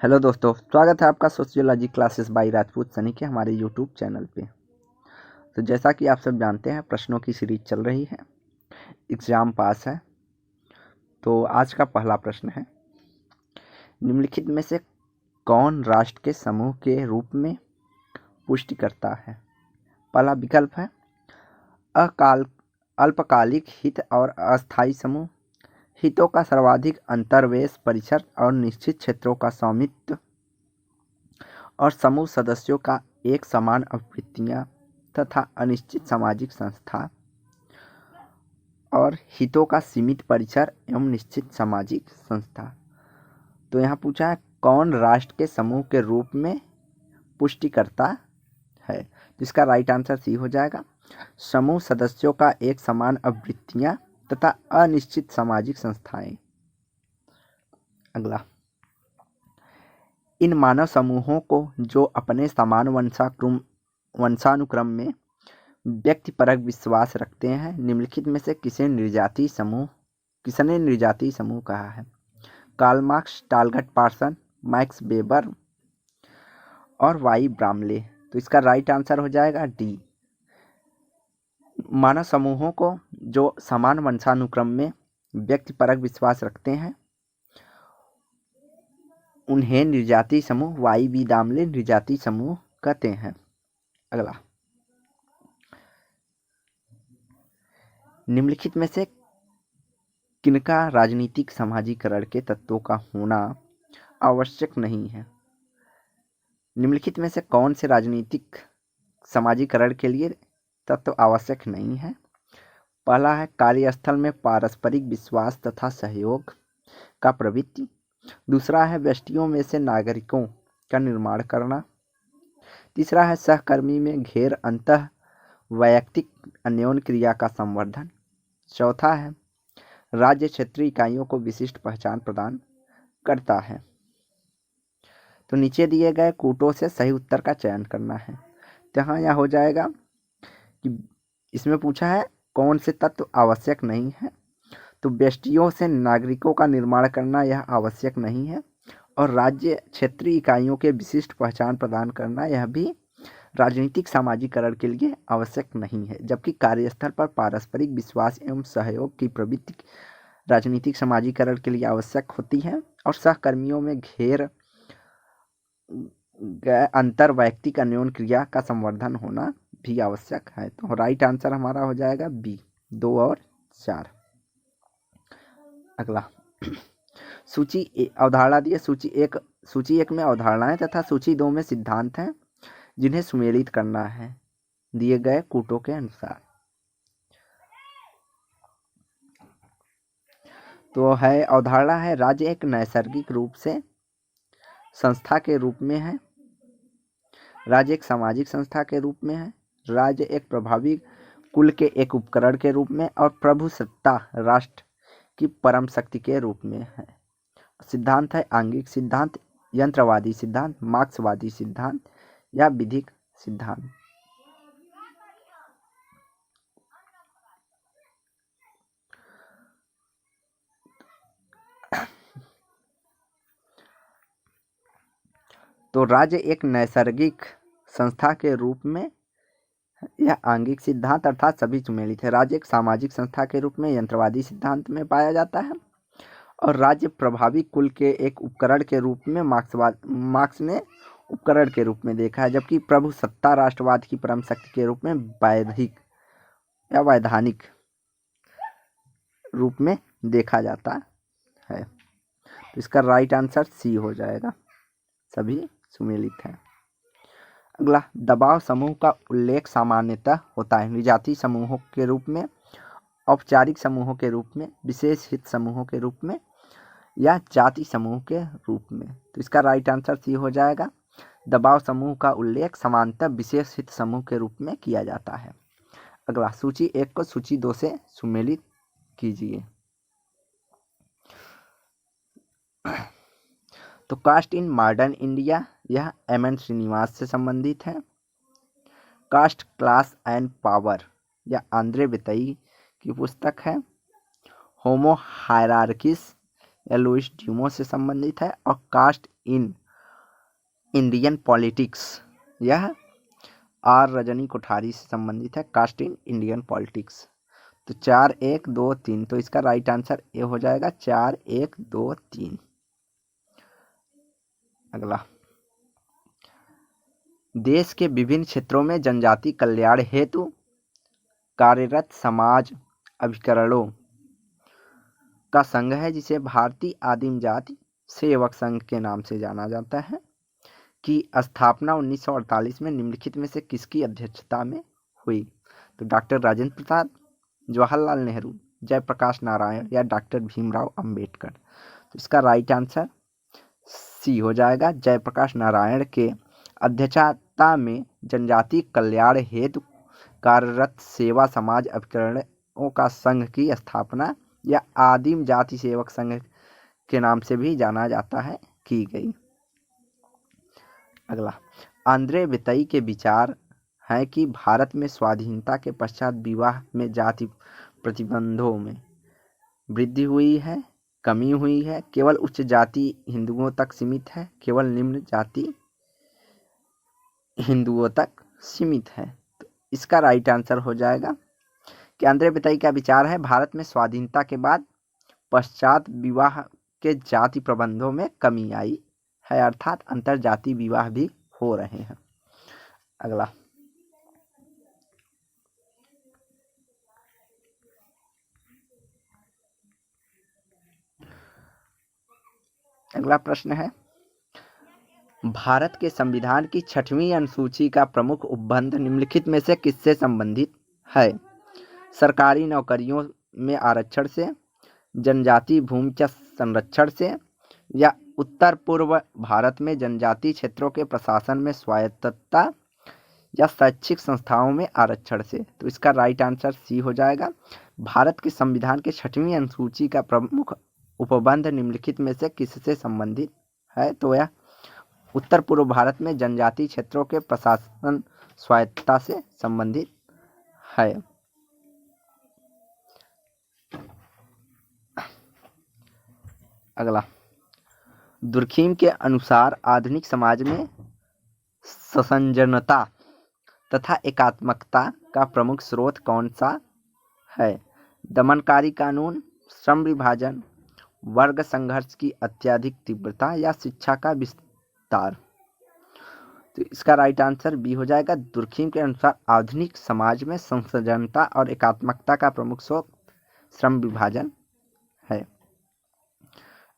Hello दोस्तों, स्वागत है आपका sociology classes bye Rajput Sunny के हमारे यूट्यूब चैनल पे। तो जैसा कि आप सब जानते हैं, प्रश्नों की सीरीज चल रही है, एग्ज़ाम पास है। तो आज का पहला प्रश्न है, निम्नलिखित में से कौन राष्ट्र के समूह के रूप में पुष्टि करता है? पहला विकल्प है अल्पकालिक हित और अस्थायी समूह, हितों का सर्वाधिक अंतर्वेश परिसर और निश्चित क्षेत्रों का स्वामित्व, और समूह सदस्यों का एक समान आवृत्तियाँ तथा अनिश्चित सामाजिक संस्था, और हितों का सीमित परिसर एवं निश्चित सामाजिक संस्था। तो यहाँ पूछा है कौन राष्ट्र के समूह के रूप में पुष्टि करता है, जिसका राइट आंसर सी हो जाएगा, समूह सदस्यों का एक समान आवृत्तियाँ तथा अनिश्चित सामाजिक संस्थाएं। अगला, इन मानव समूहों को जो अपने समान वंशानुक्रम में व्यक्तिपरक विश्वास रखते हैं, निम्नलिखित में से किसने निर्जातीय समूह कहा है? Karl Marx, Talcott Parson, Max Weber और वाई ब्रामले। तो इसका राइट आंसर हो जाएगा डी। मानव समूहों को जो समान वंशानुक्रम में व्यक्तिपरक विश्वास रखते हैं उन्हें निर्जातीय समूह, वाई बी दामले निर्जातीय समूह कहते हैं। अगला, निम्नलिखित में से किनका राजनीतिक समाजीकरण के तत्वों का होना आवश्यक नहीं है? निम्नलिखित में से कौन से राजनीतिक समाजीकरण के लिए तत्व आवश्यक नहीं है? पहला है कार्यस्थल में पारस्परिक विश्वास तथा सहयोग का प्रवृत्ति। दूसरा है व्यष्टियों में से नागरिकों का निर्माण करना। तीसरा है सहकर्मी में घेर अंतः वैयक्तिक अन्योन्य क्रिया का संवर्धन। चौथा है राज्य क्षेत्रीय इकाइयों को विशिष्ट पहचान प्रदान करता है। तो नीचे दिए गए कूटों से सही उत्तर का चयन करना है। तो यहाँ यह हो जाएगा कि इसमें पूछा है कौन से तत्व आवश्यक नहीं है, तो व्यष्टियों से नागरिकों का निर्माण करना यह आवश्यक नहीं है, और राज्य क्षेत्रीय इकाइयों के विशिष्ट पहचान प्रदान करना यह भी राजनीतिक समाजीकरण के लिए आवश्यक नहीं है। जबकि कार्यस्थल पर पारस्परिक विश्वास एवं सहयोग की प्रवृत्ति राजनीतिक समाजीकरण के लिए आवश्यक होती है, और सहकर्मियों में घेर अंतर वैयक्तिक अन्योन्य क्रिया का संवर्धन होना भी आवश्यक है। तो राइट आंसर हमारा हो जाएगा बी, 2 और 4। अगला, सूची अवधारणा दी है। सूची एक में अवधारणाएं तथा सूची 2 में सिद्धांत हैं जिन्हें सुमेलित करना है दिए गए कूटों के अनुसार। तो है अवधारणा है, राज्य एक नैसर्गिक रूप से संस्था के रूप में है, राज्य एक सामाजिक संस्था के रूप में है, राज्य एक प्रभावी कुल के एक उपकरण के रूप में, और प्रभुसत्ता राष्ट्र की परम शक्ति के रूप में है। सिद्धांत है आंगिक सिद्धांत, यंत्रवादी सिद्धांत, मार्क्सवादी सिद्धांत या विधिक सिद्धांत। तो राज्य एक नैसर्गिक संस्था के रूप में यह आंगिक सिद्धांत अर्थात सभी सुमेलित है। राज्य एक सामाजिक संस्था के रूप में यंत्रवादी सिद्धांत में पाया जाता है, और राज्य प्रभावी कुल के एक उपकरण के रूप में मार्क्स ने उपकरण के रूप में देखा है। जबकि प्रभुसत्ता राष्ट्रवाद की परम शक्ति के रूप में वैधिक या वैधानिक रूप में देखा जाता है। तो इसका राइट आंसर सी हो जाएगा, सभी सुमेलित है। अगला, दबाव समूह का उल्लेख सामान्यतः होता है विजातीय समूहों के रूप में, औपचारिक समूहों के रूप में, विशेष हित समूहों के रूप में या जाति समूह के रूप में। तो इसका राइट आंसर सी हो जाएगा, दबाव समूह का उल्लेख सामान्यतः विशेष हित समूह के रूप में किया जाता है। अगला, सूची 1 को सूची 2 से सुमेलित कीजिए। तो कास्ट इन मॉडर्न इंडिया, यह एम.एन. श्रीनिवास से संबंधित है। कास्ट, क्लास एंड पावर, यह आंद्रे बेतई की पुस्तक है। होमो हायरार्किस, यह लुइस ड्यूमो से संबंधित है। और कास्ट इन इंडियन पॉलिटिक्स, यह आर रजनी कोठारी से संबंधित है। Caste in Indian politics. तो 4-1-2-3, तो इसका राइट आंसर ए हो जाएगा 4-1-2-3। अगला, देश के विभिन्न क्षेत्रों में जनजाति कल्याण हेतु कार्यरत समाज अभिकरणों का संघ है, जिसे भारतीय आदिम जाति सेवक संघ के नाम से जाना जाता है, की स्थापना 1948 में निम्नलिखित में से किसकी अध्यक्षता में हुई? तो डॉक्टर राजेंद्र प्रसाद, जवाहरलाल नेहरू, जयप्रकाश नारायण या डॉक्टर भीमराव अंबेडकर। तो इसका राइट आंसर सी हो जाएगा, जयप्रकाश नारायण के अध्यक्षता में जनजाति कल्याण हेतु कार्यरत सेवा समाज अभिकरणों का संघ की स्थापना या आदिम जाति सेवक संघ के नाम से भी जाना जाता है, की गई। अगला, आंद्रे बितई के विचार हैं कि भारत में स्वाधीनता के पश्चात विवाह में जाति प्रतिबंधों में वृद्धि हुई है, कमी हुई है, केवल उच्च जाति हिंदुओं तक सीमित है, केवल निम्न जाति हिंदुओं तक सीमित है। तो इसका राइट आंसर हो जाएगा कि आंद्रे बितई का विचार है भारत में स्वाधीनता के बाद पश्चात विवाह के जाति प्रबंधों में कमी आई है, अर्थात अंतर जाति विवाह भी हो रहे हैं। अगला, अगला प्रश्न है, भारत के संविधान की 6वीं अनुसूची का प्रमुख उपबंध निम्नलिखित में से किससे संबंधित है? सरकारी नौकरियों में आरक्षण से, जनजाति भूमि के संरक्षण से, या उत्तर पूर्व भारत में जनजाति क्षेत्रों के प्रशासन में स्वायत्तता, या शैक्षिक संस्थाओं में आरक्षण से। तो इसका राइट आंसर सी हो जाएगा। भारत के संविधान के 6वीं अनुसूची का प्रमुख उपबंध निम्नलिखित में से किससे संबंधित है? तो यह उत्तर पूर्व भारत में जनजाति क्षेत्रों के प्रशासन स्वायत्तता से संबंधित है। अगला, दुर्खीम के अनुसार आधुनिक समाज में ससंजनता तथा एकात्मकता का प्रमुख स्रोत कौन सा है? दमनकारी कानून, श्रम विभाजन, वर्ग संघर्ष की अत्यधिक तीव्रता, या शिक्षा का विस्तार। तो इसका राइट आंसर बी हो जाएगा। दुर्खीम के अनुसार आधुनिक समाज में संसर्जनता और एकात्मकता का प्रमुख स्रोत श्रम विभाजन है।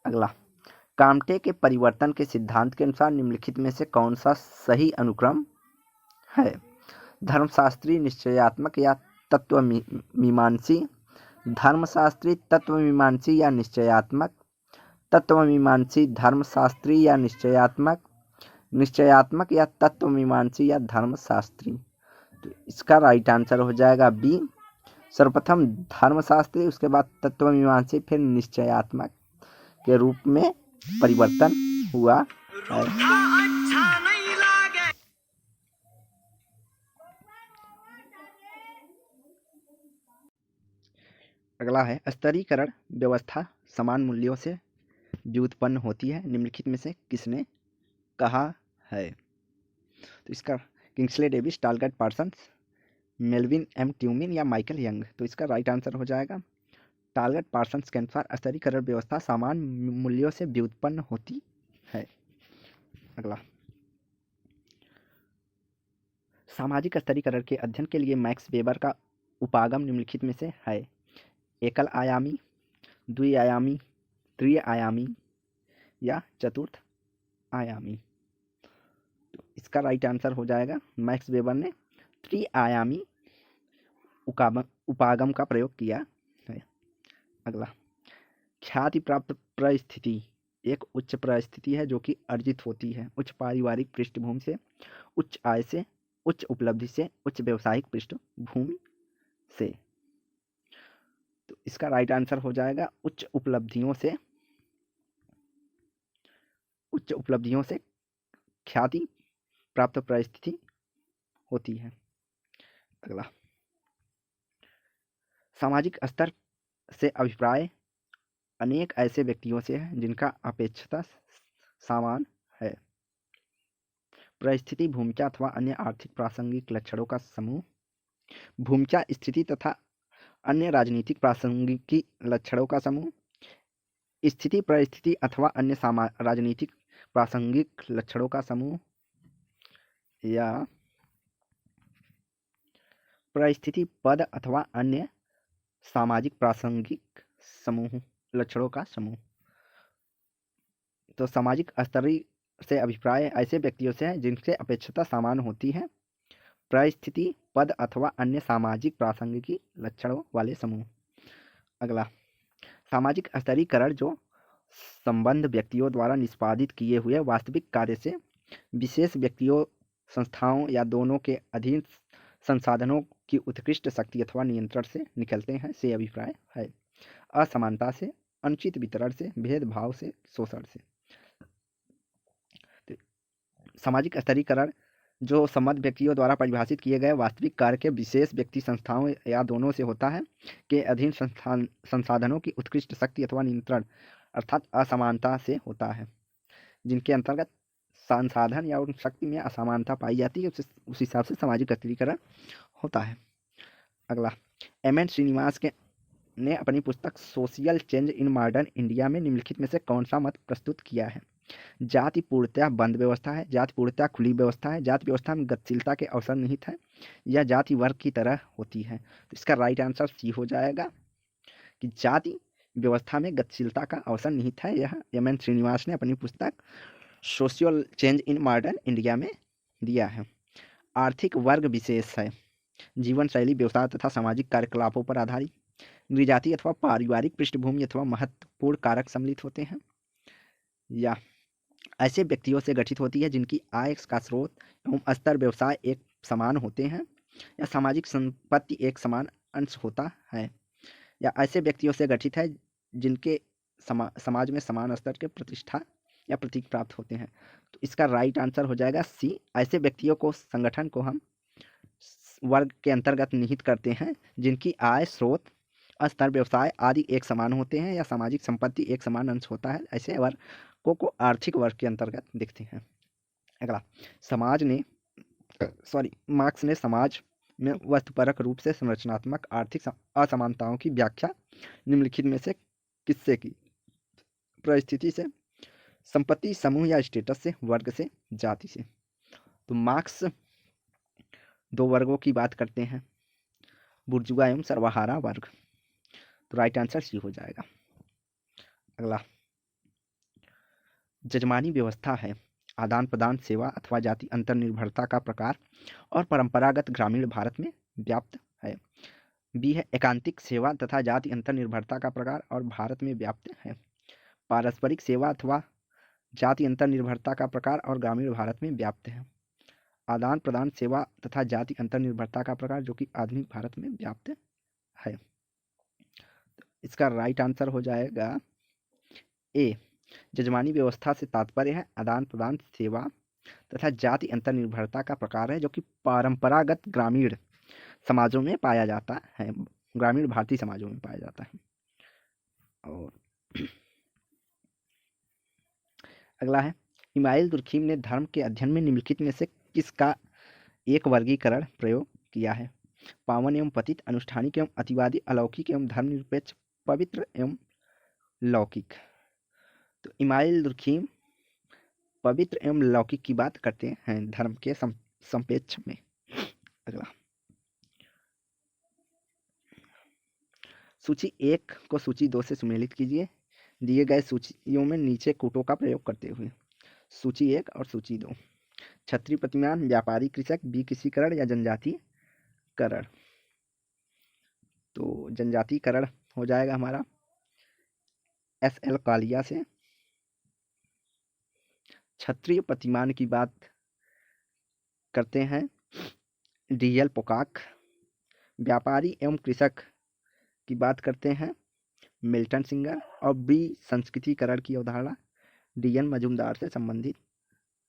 अगला, काम्टे के परिवर्तन के सिद्धांत के अनुसार निम्नलिखित में से कौन सा सही अनुक्रम है? धर्मशास्त्री, निश्चयात्मक या तत्वमीमांसी, धर्मशास्त्री, तत्वमीमांसी या निश्चयात्मक, तत्वमीमांसी, धर्मशास्त्री या निश्चयात्मक, निश्चयात्मक या तत्वमीमांसी या धर्मशास्त्री। तो इसका राइट आंसर हो जाएगा बी, सर्वप्रथम धर्मशास्त्री, उसके बाद तत्वमीमांसी, फिर निश्चयात्मक के रूप में परिवर्तन हुआ है। अगला है, स्तरीकरण व्यवस्था समान मूल्यों से व्युत्पन्न होती है, निम्नलिखित में से किसने कहा है? तो इसका Kingsley Davis, Talcott Parsons, Melvin M Tumin या माइकल यंग। तो इसका राइट आंसर हो जाएगा टालगट पार्सन्स के अनुसार स्तरीकरण व्यवस्था समान मूल्यों से व्युत्पन्न होती है। अगला, सामाजिक स्तरीकरण के अध्ययन के लिए मैक्स वेबर का उपागम निम्नलिखित में से है? एकल आयामी, द्विआयामी, त्रिआयामी या चतुर्थ आयामी। तो इसका राइट आंसर हो जाएगा, मैक्स वेबर ने त्रिआयामी उपागम का प्रयोग किया है। अगला, ख्याति प्राप्त परिस्थिति एक उच्च परिस्थिति है जो कि अर्जित होती है उच्च पारिवारिक पृष्ठभूमि से, उच्च आय से, उच्च उपलब्धि से, उच्च व्यवसायिक पृष्ठभूमि से। तो इसका राइट आंसर हो जाएगा उच्च उपलब्धियों से, उच्च उपलब्धियों से ख्याति प्राप्त परिस्थिति होती है। अगला, सामाजिक स्तर से अभिप्राय अनेक ऐसे व्यक्तियों से है जिनका अपेक्षाकृत समान है। परिस्थिति, भूमिका अथवा अन्य आर्थिक प्रासंगिक लक्षणों का समूह। भूमिका, स्थिति तथा अन्य राजनीतिक प्रासंगिक लक्षणों का समूह। स्थिति, परिस्थिति अथवा अन्य राजनीतिक प्रासंगिक लक्षणों का समूह। या परिस्थिति, पद अथवा अन्य सामाजिक प्रासंगिक समूह लक्षणों का समूह। तो सामाजिक स्तरीय से अभिप्राय ऐसे व्यक्तियों से है जिनसे अपेक्षता समान होती है। परिस्थिति, पद अथवा अन्य सामाजिक प्रासंगिक लक्षणों वाले समूह। अगला, सामाजिक स्तरीकरण जो संबंध व्यक्तियों द्वारा निष्पादित किए हुए वास्तविक कार्य से विशेष व्यक्तियों, संस्थाओं या दोनों के अधीन संसाधनों की उत्कृष्ट शक्ति अथवा नियंत्रण से निकलते हैं से अभिप्राय है। असमानता से, अनुचित वितरण से, भेदभाव से, शोषण से। सामाजिक स्तरीकरण जो संबंध व्यक्तियों द्वारा परिभाषित किए गए वास्तविक कार्य के विशेष व्यक्ति, संस्थाओं या दोनों से होता है के अधीन संसाधनों की उत्कृष्ट शक्ति अथवा नियंत्रण अर्थात असमानता से होता है। जिनके अंतर्गत संसाधन या उन शक्ति में असमानता पाई जाती है उस हिसाब से सामाजिक स्तरीकरण होता है। अगला, एम.एन. श्रीनिवास ने अपनी पुस्तक social change in modern India में निम्नलिखित में से कौन सा मत प्रस्तुत किया है? जाति पूर्णतः बंद व्यवस्था है, जाति पूर्णतः खुली व्यवस्था है, जाति व्यवस्था में गतिशीलता के अवसर निहित है, या जाति वर्ग की तरह होती है। तो इसका राइट आंसर सी हो जाएगा कि जाति व्यवस्था में गतिशीलता का अवसर निहित है। यह एम.एन. श्रीनिवास ने अपनी पुस्तक social change in modern India में दिया है। आर्थिक वर्ग विशेष है, जीवन शैली, व्यवसाय तथा सामाजिक कार्यकलापों पर आधारित, नृजाति अथवा पारिवारिक पृष्ठभूमि अथवा महत्वपूर्ण कारक सम्मिलित होते हैं, या ऐसे व्यक्तियों से गठित होती है जिनकी आय का स्रोत एवं स्तर, व्यवसाय एक समान होते हैं, या सामाजिक संपत्ति एक समान अंश होता है, या ऐसे व्यक्तियों से गठित है जिनके समाज में समान स्तर के प्रतिष्ठा या प्रतीक प्राप्त होते हैं। तो इसका राइट आंसर हो जाएगा सी। ऐसे व्यक्तियों को, संगठन को हम वर्ग के अंतर्गत निहित करते हैं जिनकी आय, स्रोत, स्तर, व्यवसाय आदि एक समान होते हैं या सामाजिक संपत्ति एक समान अंश होता है। ऐसे वर्गों को आर्थिक वर्ग के अंतर्गत देखते हैं। अगला, मार्क्स ने समाज में वस्तुपरक रूप से संरचनात्मक आर्थिक असमानताओं की व्याख्या निम्नलिखित में से किससे की? परिस्थिति से, संपत्ति, समूह या स्टेटस से, वर्ग से, जाति से। तो मार्क्स दो वर्गों की बात करते हैं, बुर्जुआ एवं सर्वहारा वर्ग। तो राइट आंसर सी हो जाएगा। अगला, जजमानी व्यवस्था है आदान प्रदान, सेवा अथवा जाति अंतर्निर्भरता का प्रकार और परंपरागत ग्रामीण भारत में व्याप्त है। बी है एकांतिक सेवा तथा जाति अंतर्निर्भरता का प्रकार और भारत में व्याप्त है। पारस्परिक सेवा अथवा जाति अंतर्निर्भरता का प्रकार और ग्रामीण भारत में व्याप्त है। आदान प्रदान, सेवा तथा जाति अंतर्निर्भरता का प्रकार जो कि आधुनिक भारत में व्याप्त है। इसका राइट आंसर हो जाएगा ए। जजमानी व्यवस्था से तात्पर्य है आदान प्रदान, सेवा तथा जाति अंतर्निर्भरता का प्रकार है जो कि परंपरागत ग्रामीण समाजों में पाया जाता है, ग्रामीण भारतीय समाजों में पाया जाता है। और अगला है, इमाइल दुर्खीम ने धर्म के अध्ययन में निम्नलिखित में से किसका एक वर्गीकरण प्रयोग किया है? पावन एवं पतित, अनुष्ठानिक एवं अतिवादी, अलौकिक एवं धर्मनिरपेक्ष, पवित्र एवं लौकिक। तो इमाइल दुर्खीम पवित्र एवं लौकिक की बात करते हैं धर्म के संपेक्ष में। अगला, सूची 1 को सूची 2 से सुमेलित कीजिए। दिए गए सूचियों में नीचे कूटों का प्रयोग करते हुए। सूची 1 और सूची 2। क्षत्रिय प्रतिमान, व्यापारी कृषक, विकृषीकरण या जनजातीकरण। तो जनजातीकरण हो जाएगा हमारा एस.एल. कालिया से। क्षत्रिय प्रतिमान की बात करते हैं डी.एल. पोकाक। व्यापारी एवं कृषक की बात करते हैं मिल्टन सिंगर। और विसंस्कृतिकरण की अवधारणा डी.एन. मजूमदार से संबंधित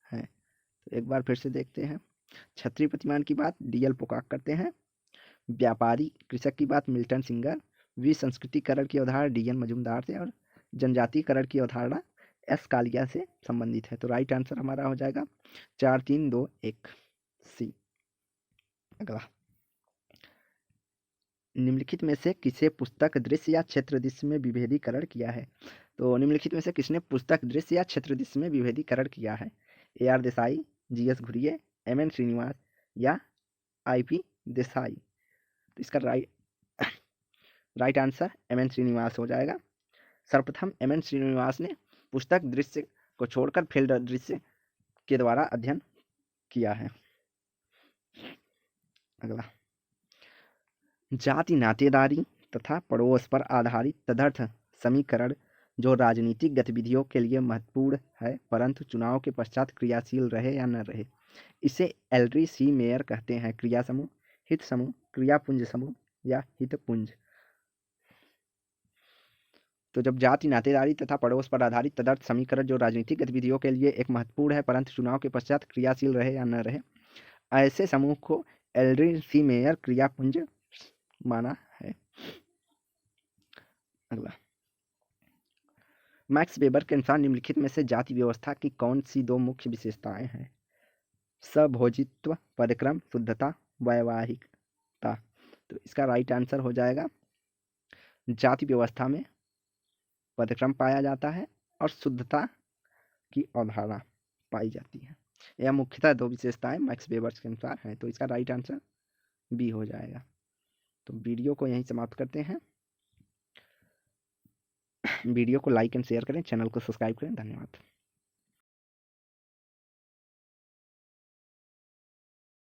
है। तो एक बार फिर से देखते हैं। क्षत्रिय प्रतिमान की बात डी.एल. पोकाक करते हैं, व्यापारी कृषक की बात मिल्टन सिंगर, विसंस्कृतिकरण की अवधारणा डी.एन. मजूमदार से, और जनजातीकरण की अवधारणा एस कालिया से संबंधित है। तो राइट आंसर हमारा हो जाएगा 4 3 2 1 सी। अगला, निम्नलिखित में से किसे पुस्तक दृश्य या क्षेत्र दृश्य में विभेदीकरण किया है? तो निम्नलिखित में से किसने पुस्तक दृश्य या क्षेत्र दृश्य में विभेदीकरण किया है? A R Desai, G S Ghurye, M N Srinivas या आई पी देसाई? तो इसका right answer M N Srinivas हो जाएगा। सर्वप्रथम एम एन श्रीनिवास ने पुस्तक दृश्य को छोड़कर फील्ड दृश्य के द्वारा अध्ययन किया है। अगला, जाति नातेदारी तथा पड़ोस पर आधारित तदर्थ समीकरण जो राजनीतिक गतिविधियों के लिए महत्वपूर्ण है परंतु चुनाव के पश्चात क्रियाशील रहे या न रहे, इसे एलरी सी मेयर कहते हैं। क्रिया समूह, हित समूह, क्रियापुंज समूह या हितपुंज? तो जब जाति नातेदारी तथा पड़ोस पर आधारित तदर्थ समीकरण जो राजनीतिक गतिविधियों के लिए एक महत्वपूर्ण है परंतु चुनाव के पश्चात क्रियाशील रहे या न रहे, ऐसे समूह को एलरी सी मेयर क्रियापुंज माना है। अगला, मैक्स वेबर के अनुसार निम्नलिखित में से जाति व्यवस्था की कौन सी दो मुख्य विशेषताएं हैं? सभोजित्व, पदक्रम, शुद्धता, वैवाहिकता? तो इसका राइट आंसर हो जाएगा, जाति व्यवस्था में पदक्रम पाया जाता है और शुद्धता की अवधारणा पाई जाती है। यह मुख्यतः दो विशेषताएं मैक्स वेबर के अनुसार हैं। तो इसका राइट आंसर बी हो जाएगा। तो वीडियो को यहीं समाप्त करते हैं। वीडियो को लाइक एंड शेयर करें, चैनल को सब्सक्राइब करें। धन्यवाद।